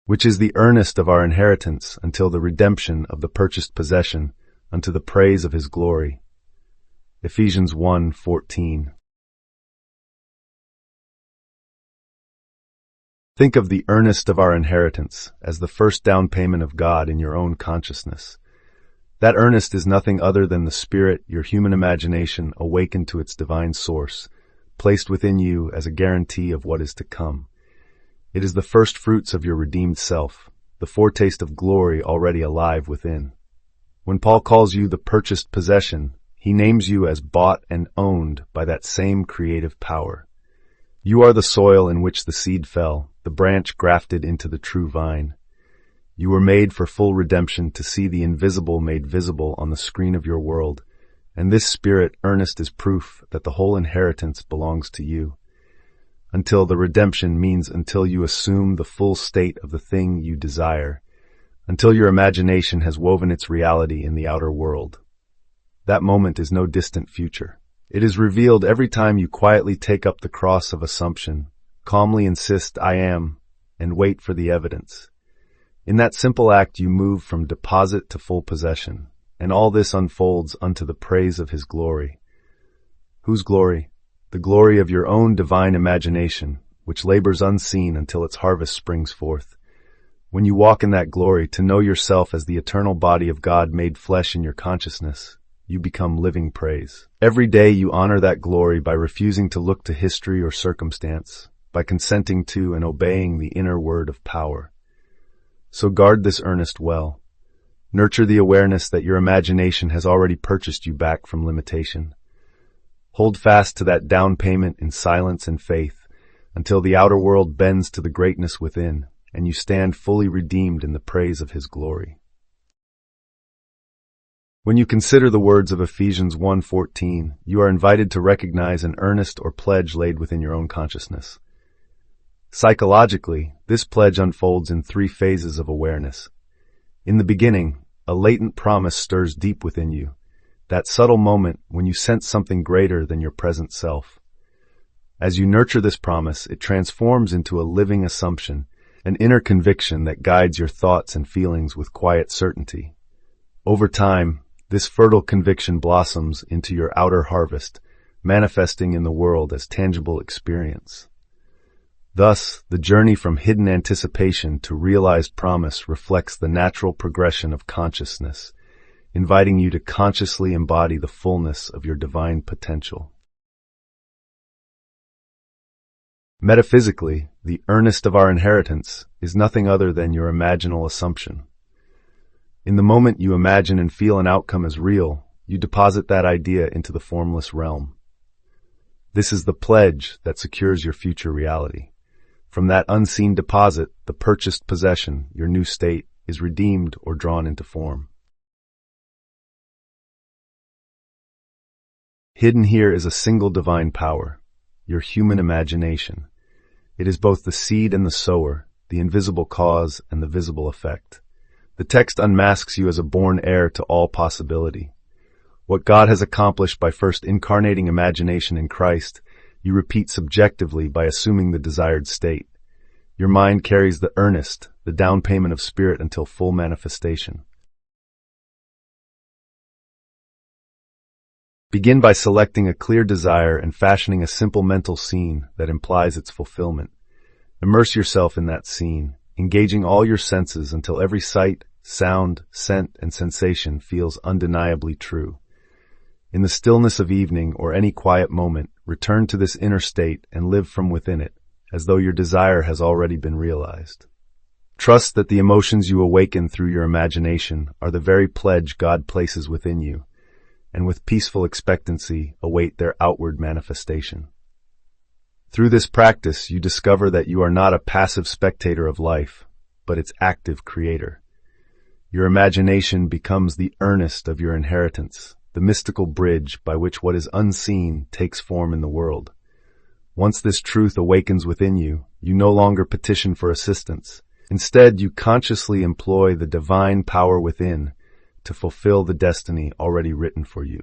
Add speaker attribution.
Speaker 1: which is the earnest of our inheritance until the redemption of the purchased possession, unto the praise of his glory. Ephesians 1:14. Think of the earnest of our inheritance as the first down payment of God in your own consciousness. That earnest is nothing other than the spirit, your human imagination, awakened to its divine source, placed within you as a guarantee of what is to come. It is the first fruits of your redeemed self, the foretaste of glory already alive within. When Paul calls you the purchased possession, he names you as bought and owned by that same creative power. You are the soil in which the seed fell, the branch grafted into the true vine. You were made for full redemption to see the invisible made visible on the screen of your world, and this spirit earnest is proof that the whole inheritance belongs to you. Until the redemption means until you assume the full state of the thing you desire, until your imagination has woven its reality in the outer world. That moment is no distant future. It is revealed every time you quietly take up the cross of assumption, calmly insist "I am," and wait for the evidence. In that simple act you move from deposit to full possession, and all this unfolds unto the praise of his glory. Whose glory? The glory of your own divine imagination, which labors unseen until its harvest springs forth. When you walk in that glory, to know yourself as the eternal body of God made flesh in your consciousness, you become living praise. Every day you honor that glory by refusing to look to history or circumstance, by consenting to and obeying the inner word of power. So guard this earnest well. Nurture the awareness that your imagination has already purchased you back from limitation. Hold fast to that down payment in silence and faith until the outer world bends to the greatness within, and you stand fully redeemed in the praise of his glory. When you consider the words of Ephesians 1:14, you are invited to recognize an earnest or pledge laid within your own consciousness. Psychologically, this pledge unfolds in 3 phases of awareness. In the beginning, a latent promise stirs deep within you, that subtle moment when you sense something greater than your present self. As you nurture this promise, it transforms into a living assumption, an inner conviction that guides your thoughts and feelings with quiet certainty. Over time, this fertile conviction blossoms into your outer harvest, manifesting in the world as tangible experience. Thus, the journey from hidden anticipation to realized promise reflects the natural progression of consciousness, inviting you to consciously embody the fullness of your divine potential. Metaphysically, the earnest of our inheritance is nothing other than your imaginal assumption. In the moment you imagine and feel an outcome as real, you deposit that idea into the formless realm. This is the pledge that secures your future reality. From that unseen deposit, the purchased possession, your new state, is redeemed or drawn into form. Hidden here is a single divine power, your human imagination. It is both the seed and the sower, the invisible cause and the visible effect. The text unmasks you as a born heir to all possibility. What God has accomplished by first incarnating imagination in Christ, you repeat subjectively by assuming the desired state. Your mind carries the earnest, the down payment of spirit until full manifestation. Begin by selecting a clear desire and fashioning a simple mental scene that implies its fulfillment. Immerse yourself in that scene, engaging all your senses until every sight, sound, scent, and sensation feels undeniably true. In the stillness of evening or any quiet moment, return to this inner state and live from within it, as though your desire has already been realized. Trust that the emotions you awaken through your imagination are the very pledge God places within you, and with peaceful expectancy await their outward manifestation. Through this practice, you discover that you are not a passive spectator of life, but its active creator. Your imagination becomes the earnest of your inheritance, the mystical bridge by which what is unseen takes form in the world. Once this truth awakens within you, you no longer petition for assistance. Instead, you consciously employ the divine power within to fulfill the destiny already written for you.